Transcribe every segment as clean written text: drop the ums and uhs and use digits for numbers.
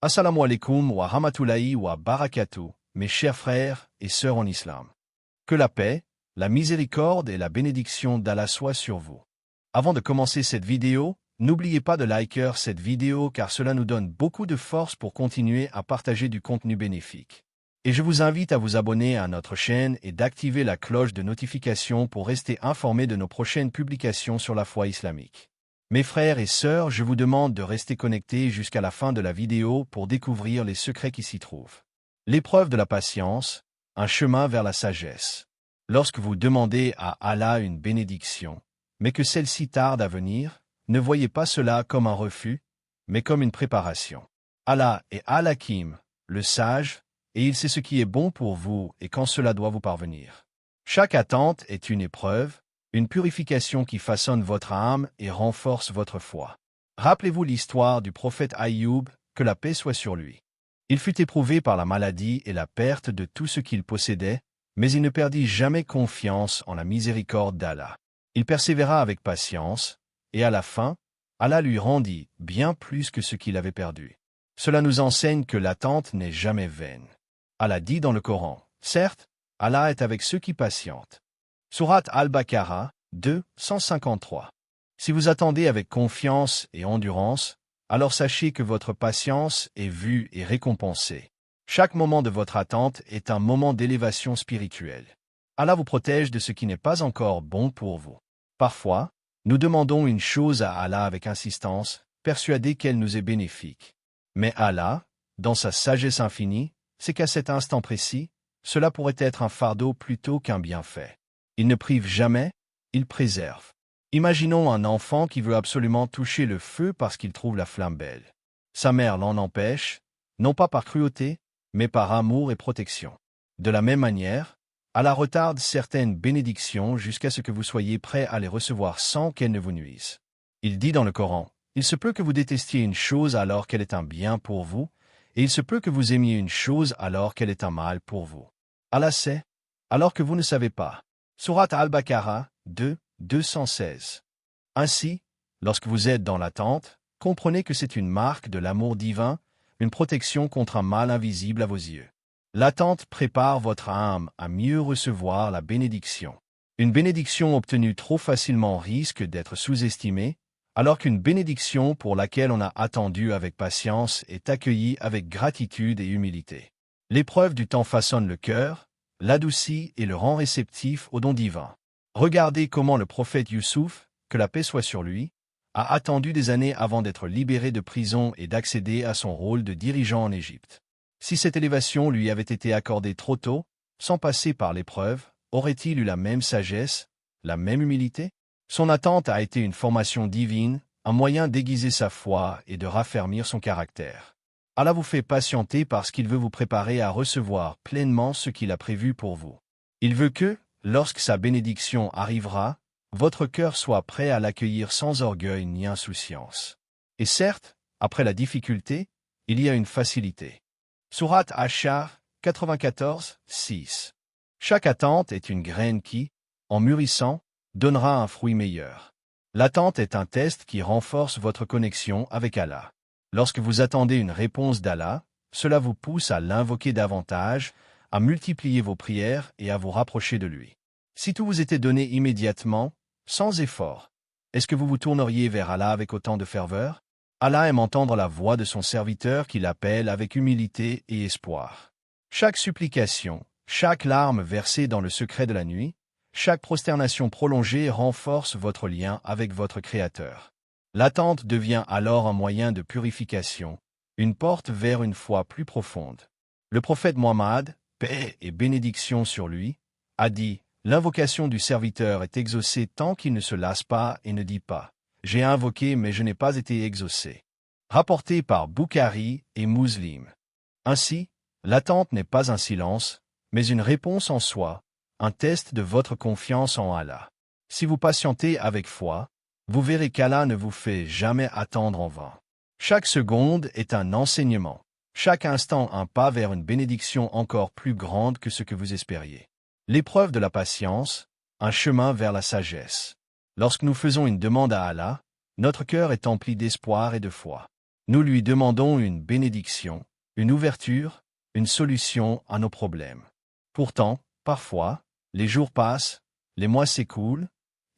Assalamu alaikum wa rahmatullahi wa barakatuh, mes chers frères et sœurs en islam. Que la paix, la miséricorde et la bénédiction d'Allah soient sur vous. Avant de commencer cette vidéo, n'oubliez pas de liker cette vidéo car cela nous donne beaucoup de force pour continuer à partager du contenu bénéfique. Et je vous invite à vous abonner à notre chaîne et d'activer la cloche de notification pour rester informé de nos prochaines publications sur la foi islamique. Mes frères et sœurs, je vous demande de rester connectés jusqu'à la fin de la vidéo pour découvrir les secrets qui s'y trouvent. L'épreuve de la patience, un chemin vers la sagesse. Lorsque vous demandez à Allah une bénédiction, mais que celle-ci tarde à venir, ne voyez pas cela comme un refus, mais comme une préparation. Allah est Al-Hakim, le sage, et il sait ce qui est bon pour vous et quand cela doit vous parvenir. Chaque attente est une épreuve, une purification qui façonne votre âme et renforce votre foi. Rappelez-vous l'histoire du prophète Aïoub, que la paix soit sur lui. Il fut éprouvé par la maladie et la perte de tout ce qu'il possédait, mais il ne perdit jamais confiance en la miséricorde d'Allah. Il persévéra avec patience, et à la fin, Allah lui rendit bien plus que ce qu'il avait perdu. Cela nous enseigne que l'attente n'est jamais vaine. Allah dit dans le Coran, « Certes, Allah est avec ceux qui patientent. » Sourate Al-Baqarah, 2, 153. Si vous attendez avec confiance et endurance, alors sachez que votre patience est vue et récompensée. Chaque moment de votre attente est un moment d'élévation spirituelle. Allah vous protège de ce qui n'est pas encore bon pour vous. Parfois, nous demandons une chose à Allah avec insistance, persuadés qu'elle nous est bénéfique. Mais Allah, dans sa sagesse infinie, sait qu'à cet instant précis, cela pourrait être un fardeau plutôt qu'un bienfait. Il ne prive jamais, il préserve. Imaginons un enfant qui veut absolument toucher le feu parce qu'il trouve la flamme belle. Sa mère l'en empêche, non pas par cruauté, mais par amour et protection. De la même manière, Allah retarde certaines bénédictions jusqu'à ce que vous soyez prêt à les recevoir sans qu'elles ne vous nuisent. Il dit dans le Coran, « Il se peut que vous détestiez une chose alors qu'elle est un bien pour vous, et il se peut que vous aimiez une chose alors qu'elle est un mal pour vous. Allah sait, alors que vous ne savez pas. » Sourate Al-Baqarah, 2, 216. Ainsi, lorsque vous êtes dans l'attente, comprenez que c'est une marque de l'amour divin, une protection contre un mal invisible à vos yeux. L'attente prépare votre âme à mieux recevoir la bénédiction. Une bénédiction obtenue trop facilement risque d'être sous-estimée, alors qu'une bénédiction pour laquelle on a attendu avec patience est accueillie avec gratitude et humilité. L'épreuve du temps façonne le cœur, l'adoucit et le rend réceptif aux dons divins. Regardez comment le prophète Youssouf, que la paix soit sur lui, a attendu des années avant d'être libéré de prison et d'accéder à son rôle de dirigeant en Égypte. Si cette élévation lui avait été accordée trop tôt, sans passer par l'épreuve, aurait-il eu la même sagesse, la même humilité? Son attente a été une formation divine, un moyen d'aiguiser sa foi et de raffermir son caractère. Allah vous fait patienter parce qu'il veut vous préparer à recevoir pleinement ce qu'il a prévu pour vous. Il veut que, lorsque sa bénédiction arrivera, votre cœur soit prêt à l'accueillir sans orgueil ni insouciance. Et certes, après la difficulté, il y a une facilité. Sourate Ash-Shar, 94, 6. Chaque attente est une graine qui, en mûrissant, donnera un fruit meilleur. L'attente est un test qui renforce votre connexion avec Allah. Lorsque vous attendez une réponse d'Allah, cela vous pousse à l'invoquer davantage, à multiplier vos prières et à vous rapprocher de lui. Si tout vous était donné immédiatement, sans effort, est-ce que vous vous tourneriez vers Allah avec autant de ferveur? Allah aime entendre la voix de son serviteur qui l'appelle avec humilité et espoir. Chaque supplication, chaque larme versée dans le secret de la nuit, chaque prosternation prolongée renforce votre lien avec votre Créateur. L'attente devient alors un moyen de purification, une porte vers une foi plus profonde. Le prophète Mohammed, paix et bénédiction sur lui, a dit « L'invocation du serviteur est exaucée tant qu'il ne se lasse pas et ne dit pas « J'ai invoqué mais je n'ai pas été exaucé ». Rapporté par Bukhari et Muslim. Ainsi, l'attente n'est pas un silence, mais une réponse en soi, un test de votre confiance en Allah. Si vous patientez avec foi, vous verrez qu'Allah ne vous fait jamais attendre en vain. Chaque seconde est un enseignement, chaque instant un pas vers une bénédiction encore plus grande que ce que vous espériez. L'épreuve de la patience, un chemin vers la sagesse. Lorsque nous faisons une demande à Allah, notre cœur est empli d'espoir et de foi. Nous lui demandons une bénédiction, une ouverture, une solution à nos problèmes. Pourtant, parfois, les jours passent, les mois s'écoulent,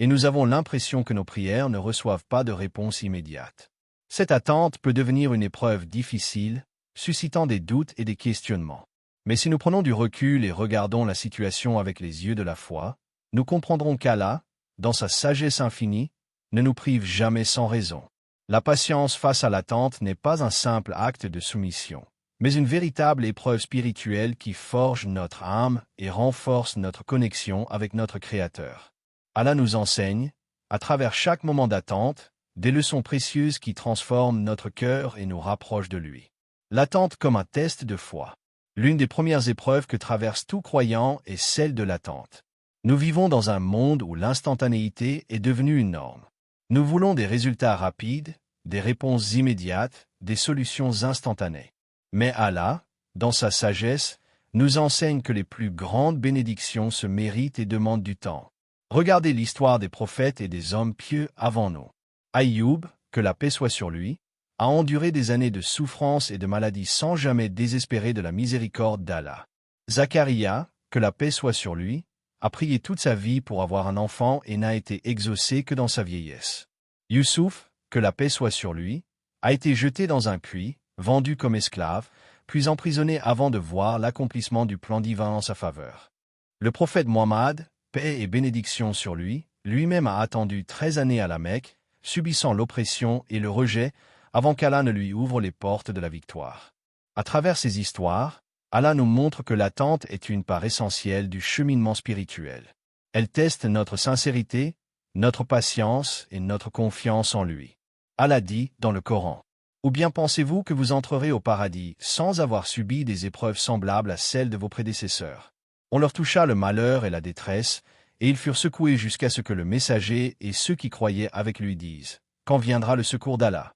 et nous avons l'impression que nos prières ne reçoivent pas de réponse immédiate. Cette attente peut devenir une épreuve difficile, suscitant des doutes et des questionnements. Mais si nous prenons du recul et regardons la situation avec les yeux de la foi, nous comprendrons qu'Allah, dans sa sagesse infinie, ne nous prive jamais sans raison. La patience face à l'attente n'est pas un simple acte de soumission, mais une véritable épreuve spirituelle qui forge notre âme et renforce notre connexion avec notre Créateur. Allah nous enseigne, à travers chaque moment d'attente, des leçons précieuses qui transforment notre cœur et nous rapprochent de lui. L'attente comme un test de foi. L'une des premières épreuves que traverse tout croyant est celle de l'attente. Nous vivons dans un monde où l'instantanéité est devenue une norme. Nous voulons des résultats rapides, des réponses immédiates, des solutions instantanées. Mais Allah, dans sa sagesse, nous enseigne que les plus grandes bénédictions se méritent et demandent du temps. Regardez l'histoire des prophètes et des hommes pieux avant nous. Aïoub, que la paix soit sur lui, a enduré des années de souffrance et de maladie sans jamais désespérer de la miséricorde d'Allah. Zacharia, que la paix soit sur lui, a prié toute sa vie pour avoir un enfant et n'a été exaucé que dans sa vieillesse. Youssouf, que la paix soit sur lui, a été jeté dans un puits, vendu comme esclave, puis emprisonné avant de voir l'accomplissement du plan divin en sa faveur. Le prophète Mohammed, paix et bénédiction sur lui, lui-même a attendu 13 années à la Mecque, subissant l'oppression et le rejet, avant qu'Allah ne lui ouvre les portes de la victoire. À travers ces histoires, Allah nous montre que l'attente est une part essentielle du cheminement spirituel. Elle teste notre sincérité, notre patience et notre confiance en lui. Allah dit dans le Coran: « Ou bien pensez-vous que vous entrerez au paradis sans avoir subi des épreuves semblables à celles de vos prédécesseurs? On leur toucha le malheur et la détresse, et ils furent secoués jusqu'à ce que le messager et ceux qui croyaient avec lui disent: Quand viendra le secours d'Allah?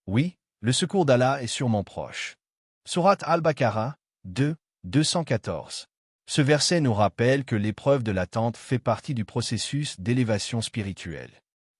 Oui, le secours d'Allah est sûrement proche. » Sourate Al-Baqarah 2, 214. Ce verset nous rappelle que l'épreuve de l'attente fait partie du processus d'élévation spirituelle.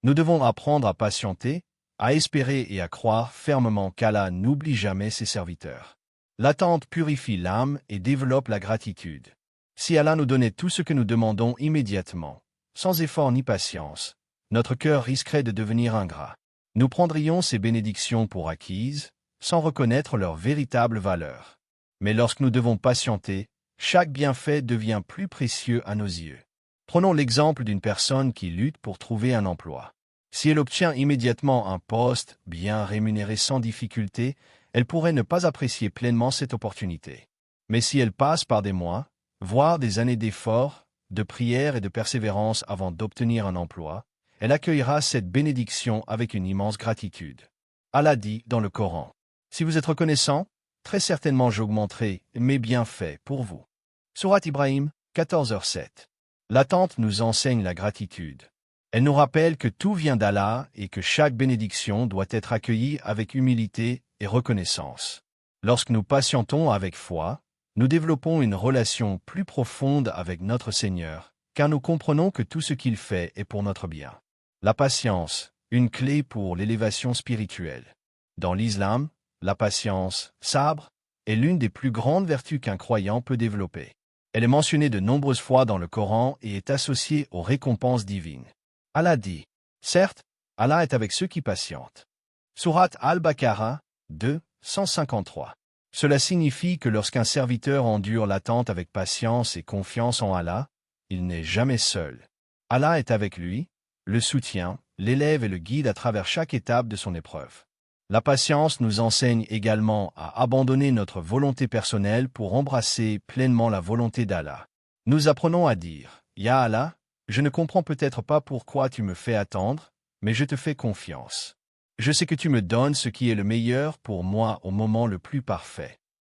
Nous devons apprendre à patienter, à espérer et à croire fermement qu'Allah n'oublie jamais ses serviteurs. L'attente purifie l'âme et développe la gratitude. Si Allah nous donnait tout ce que nous demandons immédiatement, sans effort ni patience, notre cœur risquerait de devenir ingrat. Nous prendrions ces bénédictions pour acquises, sans reconnaître leur véritable valeur. Mais lorsque nous devons patienter, chaque bienfait devient plus précieux à nos yeux. Prenons l'exemple d'une personne qui lutte pour trouver un emploi. Si elle obtient immédiatement un poste bien rémunéré sans difficulté, elle pourrait ne pas apprécier pleinement cette opportunité. Mais si elle passe par des mois, voire des années d'efforts, de prières et de persévérance avant d'obtenir un emploi, elle accueillera cette bénédiction avec une immense gratitude. Allah dit dans le Coran: « Si vous êtes reconnaissant, très certainement j'augmenterai mes bienfaits pour vous. » Sourate Ibrahim 14h7. L'attente nous enseigne la gratitude. Elle nous rappelle que tout vient d'Allah et que chaque bénédiction doit être accueillie avec humilité et reconnaissance. Lorsque nous patientons avec foi, nous développons une relation plus profonde avec notre Seigneur, car nous comprenons que tout ce qu'il fait est pour notre bien. La patience, une clé pour l'élévation spirituelle. Dans l'islam, la patience, sabre, est l'une des plus grandes vertus qu'un croyant peut développer. Elle est mentionnée de nombreuses fois dans le Coran et est associée aux récompenses divines. Allah dit: « Certes, Allah est avec ceux qui patientent. » Sourate Al-Baqarah 2, 153. Cela signifie que lorsqu'un serviteur endure l'attente avec patience et confiance en Allah, il n'est jamais seul. Allah est avec lui, le soutient, l'élève et le guide à travers chaque étape de son épreuve. La patience nous enseigne également à abandonner notre volonté personnelle pour embrasser pleinement la volonté d'Allah. Nous apprenons à dire: « Ya Allah, je ne comprends peut-être pas pourquoi tu me fais attendre, mais je te fais confiance. Je sais que tu me donnes ce qui est le meilleur pour moi au moment le plus parfait. »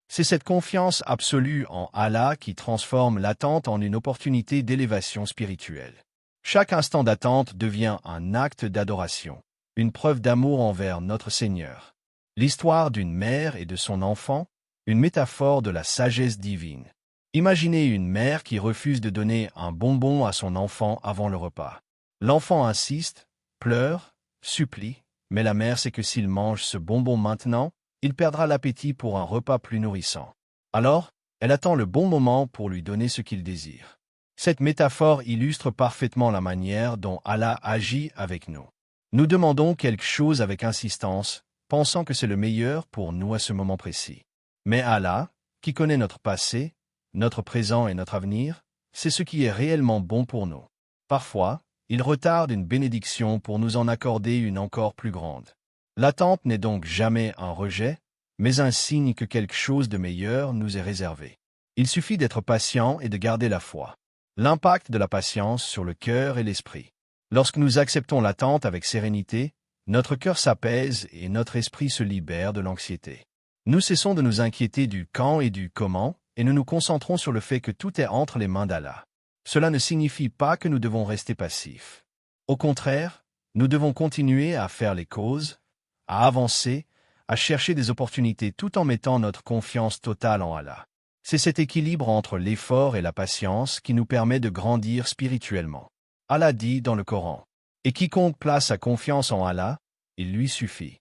C'est cette confiance absolue en Allah qui transforme l'attente en une opportunité d'élévation spirituelle. Chaque instant d'attente devient un acte d'adoration, une preuve d'amour envers notre Seigneur. L'histoire d'une mère et de son enfant, une métaphore de la sagesse divine. Imaginez une mère qui refuse de donner un bonbon à son enfant avant le repas. L'enfant insiste, pleure, supplie, Mais la mère sait que s'il mange ce bonbon maintenant, il perdra l'appétit pour un repas plus nourrissant. Alors, elle attend le bon moment pour lui donner ce qu'il désire. Cette métaphore illustre parfaitement la manière dont Allah agit avec nous. Nous demandons quelque chose avec insistance, pensant que c'est le meilleur pour nous à ce moment précis. Mais Allah, qui connaît notre passé, notre présent et notre avenir, c'est ce qui est réellement bon pour nous. Parfois, il retarde une bénédiction pour nous en accorder une encore plus grande. L'attente n'est donc jamais un rejet, mais un signe que quelque chose de meilleur nous est réservé. Il suffit d'être patient et de garder la foi. L'impact de la patience sur le cœur et l'esprit. Lorsque nous acceptons l'attente avec sérénité, notre cœur s'apaise et notre esprit se libère de l'anxiété. Nous cessons de nous inquiéter du quand et du comment, et nous nous concentrons sur le fait que tout est entre les mains d'Allah. Cela ne signifie pas que nous devons rester passifs. Au contraire, nous devons continuer à faire les causes, à avancer, à chercher des opportunités tout en mettant notre confiance totale en Allah. C'est cet équilibre entre l'effort et la patience qui nous permet de grandir spirituellement. Allah dit dans le Coran, « Et quiconque place sa confiance en Allah, il lui suffit. »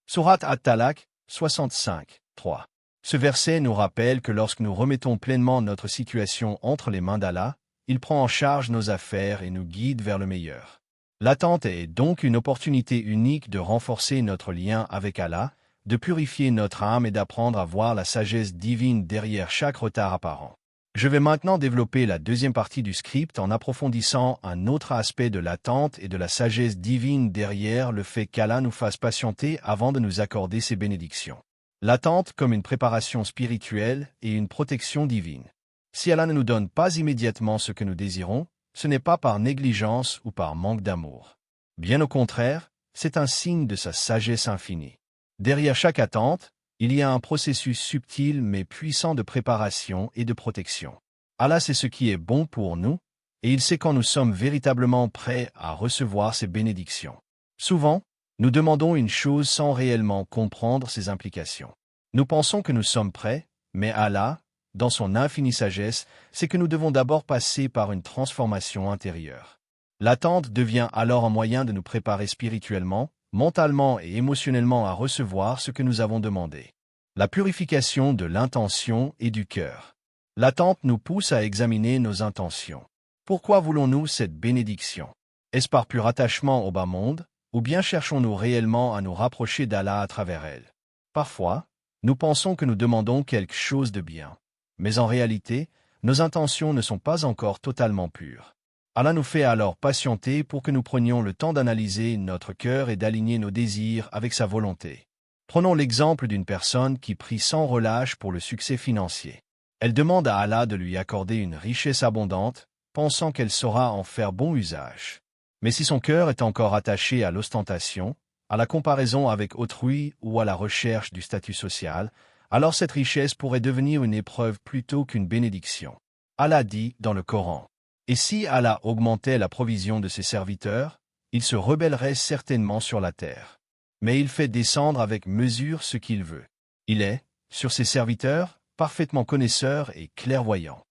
Sourate At-Talaq 65, 3. Ce verset nous rappelle que lorsque nous remettons pleinement notre situation entre les mains d'Allah, il prend en charge nos affaires et nous guide vers le meilleur. L'attente est donc une opportunité unique de renforcer notre lien avec Allah, de purifier notre âme et d'apprendre à voir la sagesse divine derrière chaque retard apparent. Je vais maintenant développer la deuxième partie du script en approfondissant un autre aspect de l'attente et de la sagesse divine derrière le fait qu'Allah nous fasse patienter avant de nous accorder ses bénédictions. L'attente comme une préparation spirituelle et une protection divine. Si Allah ne nous donne pas immédiatement ce que nous désirons, ce n'est pas par négligence ou par manque d'amour. Bien au contraire, c'est un signe de sa sagesse infinie. Derrière chaque attente, il y a un processus subtil mais puissant de préparation et de protection. Allah sait ce qui est bon pour nous, et il sait quand nous sommes véritablement prêts à recevoir ses bénédictions. Souvent, nous demandons une chose sans réellement comprendre ses implications. Nous pensons que nous sommes prêts, mais Allah, dans son infinie sagesse, sait que nous devons d'abord passer par une transformation intérieure. L'attente devient alors un moyen de nous préparer spirituellement, mentalement et émotionnellement à recevoir ce que nous avons demandé. La purification de l'intention et du cœur. L'attente nous pousse à examiner nos intentions. Pourquoi voulons-nous cette bénédiction? Est-ce par pur attachement au bas monde, ou bien cherchons-nous réellement à nous rapprocher d'Allah à travers elle? Parfois, nous pensons que nous demandons quelque chose de bien. Mais en réalité, nos intentions ne sont pas encore totalement pures. Allah nous fait alors patienter pour que nous prenions le temps d'analyser notre cœur et d'aligner nos désirs avec sa volonté. Prenons l'exemple d'une personne qui prie sans relâche pour le succès financier. Elle demande à Allah de lui accorder une richesse abondante, pensant qu'elle saura en faire bon usage. Mais si son cœur est encore attaché à l'ostentation, à la comparaison avec autrui ou à la recherche du statut social, alors cette richesse pourrait devenir une épreuve plutôt qu'une bénédiction. Allah dit dans le Coran, « Et si Allah augmentait la provision de ses serviteurs, il se rebellerait certainement sur la terre. Mais il fait descendre avec mesure ce qu'il veut. Il est, sur ses serviteurs, parfaitement connaisseur et clairvoyant. »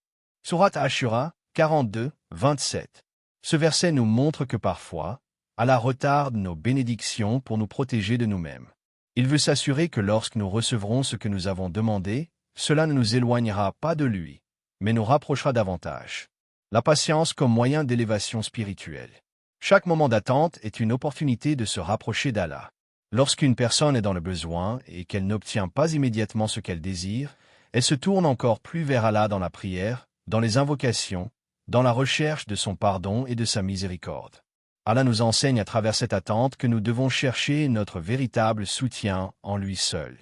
Sourate Ashura 42, 27. Ce verset nous montre que parfois, Allah retarde nos bénédictions pour nous protéger de nous-mêmes. Il veut s'assurer que lorsque nous recevrons ce que nous avons demandé, cela ne nous éloignera pas de lui, mais nous rapprochera davantage. La patience comme moyen d'élévation spirituelle. Chaque moment d'attente est une opportunité de se rapprocher d'Allah. Lorsqu'une personne est dans le besoin et qu'elle n'obtient pas immédiatement ce qu'elle désire, elle se tourne encore plus vers Allah dans la prière, dans les invocations, dans la recherche de son pardon et de sa miséricorde. Allah nous enseigne à travers cette attente que nous devons chercher notre véritable soutien en lui seul.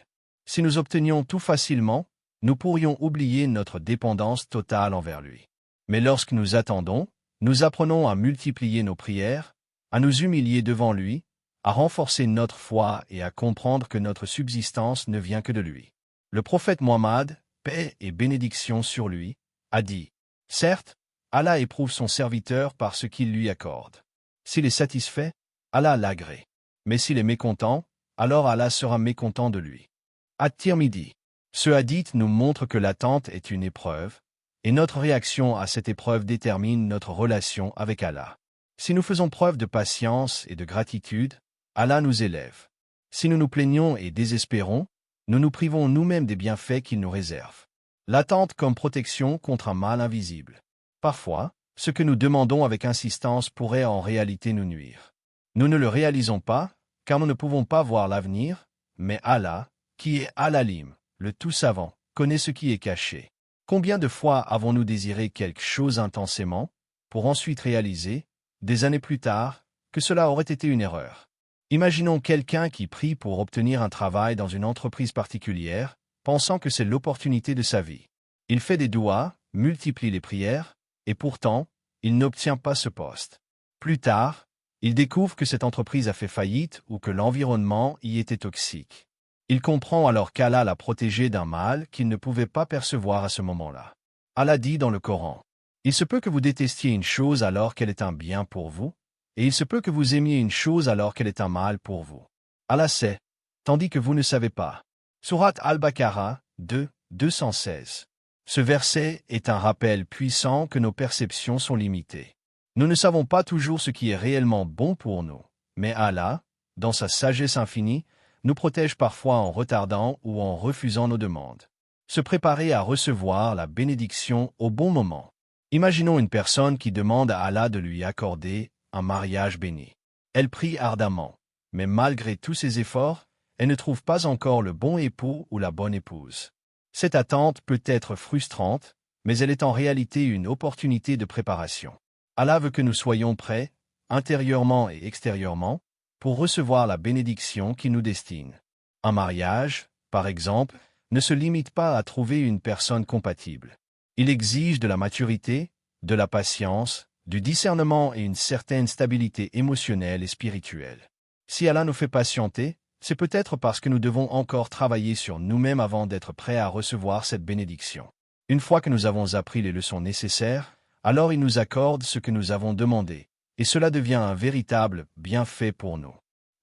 Si nous obtenions tout facilement, nous pourrions oublier notre dépendance totale envers lui. Mais lorsque nous attendons, nous apprenons à multiplier nos prières, à nous humilier devant lui, à renforcer notre foi et à comprendre que notre subsistance ne vient que de lui. Le prophète Muhammad, paix et bénédiction sur lui, a dit, « Certes, Allah éprouve son serviteur par ce qu'il lui accorde. S'il est satisfait, Allah l'agrée. Mais s'il est mécontent, alors Allah sera mécontent de lui. » At-Tirmidhi. Ce hadith nous montre que l'attente est une épreuve, et notre réaction à cette épreuve détermine notre relation avec Allah. Si nous faisons preuve de patience et de gratitude, Allah nous élève. Si nous nous plaignons et désespérons, nous nous privons nous-mêmes des bienfaits qu'il nous réserve. L'attente comme protection contre un mal invisible. Parfois, ce que nous demandons avec insistance pourrait en réalité nous nuire. Nous ne le réalisons pas, car nous ne pouvons pas voir l'avenir, mais Allah, qui est Al-Alim, le tout-savant, connaît ce qui est caché. Combien de fois avons-nous désiré quelque chose intensément, pour ensuite réaliser, des années plus tard, que cela aurait été une erreur? Imaginons quelqu'un qui prie pour obtenir un travail dans une entreprise particulière, pensant que c'est l'opportunité de sa vie. Il fait des doigts, multiplie les prières, et pourtant, il n'obtient pas ce poste. Plus tard, il découvre que cette entreprise a fait faillite ou que l'environnement y était toxique. Il comprend alors qu'Allah l'a protégé d'un mal qu'il ne pouvait pas percevoir à ce moment-là. Allah dit dans le Coran, « Il se peut que vous détestiez une chose alors qu'elle est un bien pour vous, et il se peut que vous aimiez une chose alors qu'elle est un mal pour vous. Allah sait, tandis que vous ne savez pas. » Sourate Al-Baqarah 2, 216. Ce verset est un rappel puissant que nos perceptions sont limitées. Nous ne savons pas toujours ce qui est réellement bon pour nous, mais Allah, dans sa sagesse infinie, nous protège parfois en retardant ou en refusant nos demandes. Se préparer à recevoir la bénédiction au bon moment. Imaginons une personne qui demande à Allah de lui accorder un mariage béni. Elle prie ardemment, mais malgré tous ses efforts, elle ne trouve pas encore le bon époux ou la bonne épouse. Cette attente peut être frustrante, mais elle est en réalité une opportunité de préparation. Allah veut que nous soyons prêts, intérieurement et extérieurement, pour recevoir la bénédiction qui nous destine. Un mariage, par exemple, ne se limite pas à trouver une personne compatible. Il exige de la maturité, de la patience, du discernement et une certaine stabilité émotionnelle et spirituelle. Si Allah nous fait patienter, c'est peut-être parce que nous devons encore travailler sur nous-mêmes avant d'être prêts à recevoir cette bénédiction. Une fois que nous avons appris les leçons nécessaires, alors il nous accorde ce que nous avons demandé, et cela devient un véritable bienfait pour nous.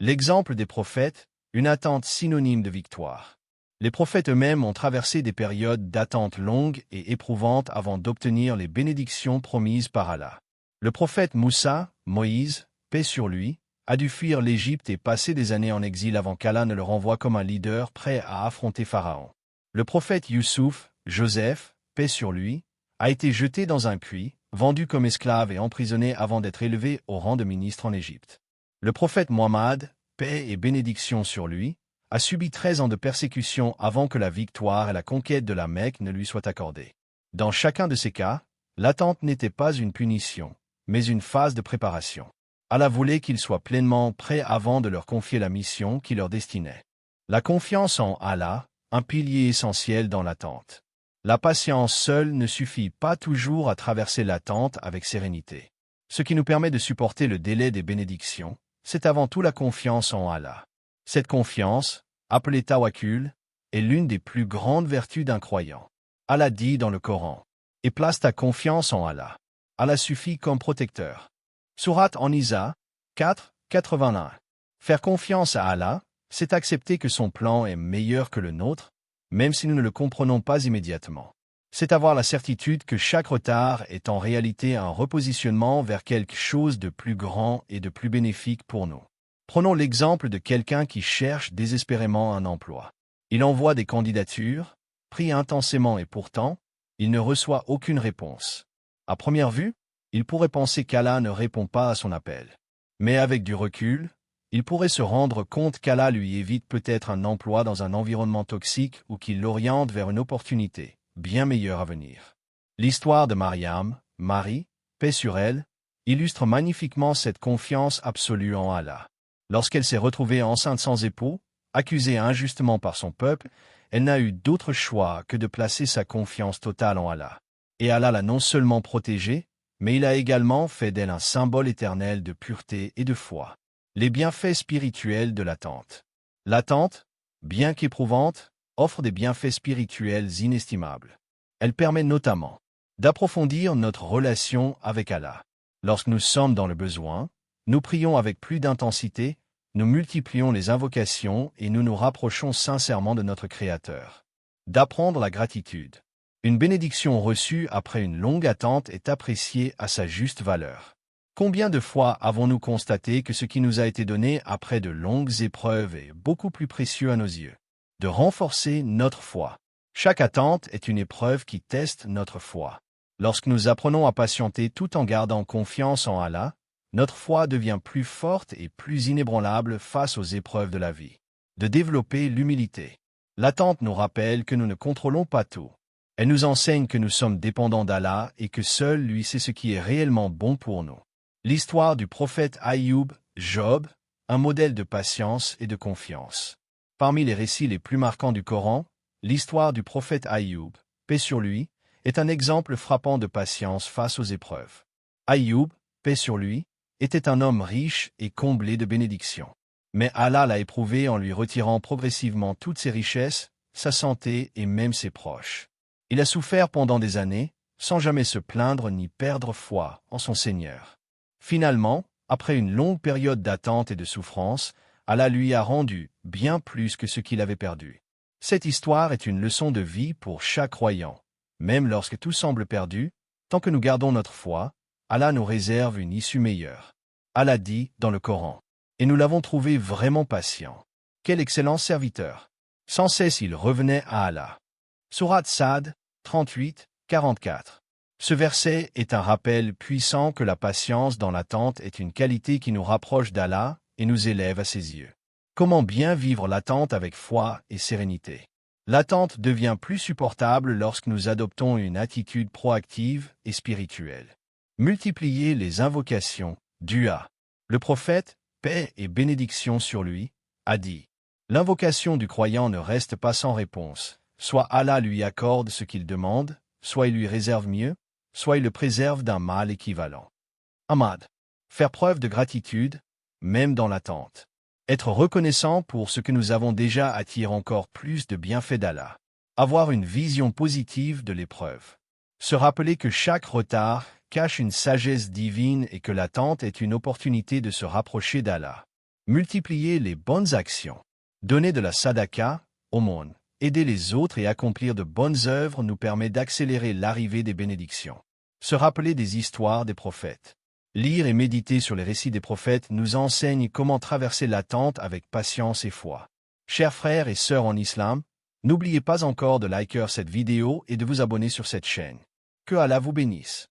L'exemple des prophètes, une attente synonyme de victoire. Les prophètes eux-mêmes ont traversé des périodes d'attente longues et éprouvantes avant d'obtenir les bénédictions promises par Allah. Le prophète Moussa, Moïse, paix sur lui, a dû fuir l'Égypte et passer des années en exil avant qu'Allah ne le renvoie comme un leader prêt à affronter Pharaon. Le prophète Youssouf, Joseph, paix sur lui, a été jeté dans un puits, vendu comme esclave et emprisonné avant d'être élevé au rang de ministre en Égypte. Le prophète Mohammed, paix et bénédiction sur lui, a subi 13 ans de persécution avant que la victoire et la conquête de la Mecque ne lui soient accordées. Dans chacun de ces cas, l'attente n'était pas une punition, mais une phase de préparation. Allah voulait qu'ils soient pleinement prêts avant de leur confier la mission qui leur destinait. La confiance en Allah, un pilier essentiel dans l'attente. La patience seule ne suffit pas toujours à traverser l'attente avec sérénité. Ce qui nous permet de supporter le délai des bénédictions, c'est avant tout la confiance en Allah. Cette confiance, appelée tawakkul, est l'une des plus grandes vertus d'un croyant. Allah dit dans le Coran, « Et place ta confiance en Allah. Allah suffit comme protecteur. » Sourate An-Nisa 4, 81. Faire confiance à Allah, c'est accepter que son plan est meilleur que le nôtre, même si nous ne le comprenons pas immédiatement. C'est avoir la certitude que chaque retard est en réalité un repositionnement vers quelque chose de plus grand et de plus bénéfique pour nous. Prenons l'exemple de quelqu'un qui cherche désespérément un emploi. Il envoie des candidatures, prie intensément et pourtant, il ne reçoit aucune réponse. À première vue, il pourrait penser qu'Allah ne répond pas à son appel. Mais avec du recul, il pourrait se rendre compte qu'Allah lui évite peut-être un emploi dans un environnement toxique ou qu'il l'oriente vers une opportunité bien meilleure à venir. L'histoire de Mariam, Marie, paix sur elle, illustre magnifiquement cette confiance absolue en Allah. Lorsqu'elle s'est retrouvée enceinte sans époux, accusée injustement par son peuple, elle n'a eu d'autre choix que de placer sa confiance totale en Allah. Et Allah l'a non seulement protégée, mais il a également fait d'elle un symbole éternel de pureté et de foi. Les bienfaits spirituels de l'attente. L'attente, bien qu'éprouvante, offre des bienfaits spirituels inestimables. Elle permet notamment d'approfondir notre relation avec Allah. Lorsque nous sommes dans le besoin, nous prions avec plus d'intensité, nous multiplions les invocations et nous nous rapprochons sincèrement de notre Créateur. D'apprendre la gratitude. Une bénédiction reçue après une longue attente est appréciée à sa juste valeur. Combien de fois avons-nous constaté que ce qui nous a été donné après de longues épreuves est beaucoup plus précieux à nos yeux? De renforcer notre foi. Chaque attente est une épreuve qui teste notre foi. Lorsque nous apprenons à patienter tout en gardant confiance en Allah, notre foi devient plus forte et plus inébranlable face aux épreuves de la vie. De développer l'humilité. L'attente nous rappelle que nous ne contrôlons pas tout. Elle nous enseigne que nous sommes dépendants d'Allah et que seul lui sait ce qui est réellement bon pour nous. L'histoire du prophète Aïoub, Job, un modèle de patience et de confiance. Parmi les récits les plus marquants du Coran, l'histoire du prophète Aïoub, paix sur lui, est un exemple frappant de patience face aux épreuves. Aïoub, paix sur lui, était un homme riche et comblé de bénédictions. Mais Allah l'a éprouvé en lui retirant progressivement toutes ses richesses, sa santé et même ses proches. Il a souffert pendant des années, sans jamais se plaindre ni perdre foi en son Seigneur. Finalement, après une longue période d'attente et de souffrance, Allah lui a rendu bien plus que ce qu'il avait perdu. Cette histoire est une leçon de vie pour chaque croyant. Même lorsque tout semble perdu, tant que nous gardons notre foi, Allah nous réserve une issue meilleure. Allah dit dans le Coran. Et nous l'avons trouvé vraiment patient. Quel excellent serviteur. Sans cesse il revenait à Allah. Sourate Sad, 38, 44. Ce verset est un rappel puissant que la patience dans l'attente est une qualité qui nous rapproche d'Allah et nous élève à ses yeux. Comment bien vivre l'attente avec foi et sérénité? L'attente devient plus supportable lorsque nous adoptons une attitude proactive et spirituelle. Multiplier les invocations, dua. Le prophète, paix et bénédiction sur lui, a dit. L'invocation du croyant ne reste pas sans réponse. Soit Allah lui accorde ce qu'il demande, soit il lui réserve mieux, soit il le préserve d'un mal équivalent. Ahmad. Faire preuve de gratitude, même dans l'attente. Être reconnaissant pour ce que nous avons déjà attire encore plus de bienfaits d'Allah. Avoir une vision positive de l'épreuve. Se rappeler que chaque retard cache une sagesse divine et que l'attente est une opportunité de se rapprocher d'Allah. Multiplier les bonnes actions. Donner de la sadaka, aumône. Aider les autres et accomplir de bonnes œuvres nous permet d'accélérer l'arrivée des bénédictions. Se rappeler des histoires des prophètes. Lire et méditer sur les récits des prophètes nous enseigne comment traverser l'attente avec patience et foi. Chers frères et sœurs en islam, n'oubliez pas encore de liker cette vidéo et de vous abonner sur cette chaîne. Que Allah vous bénisse.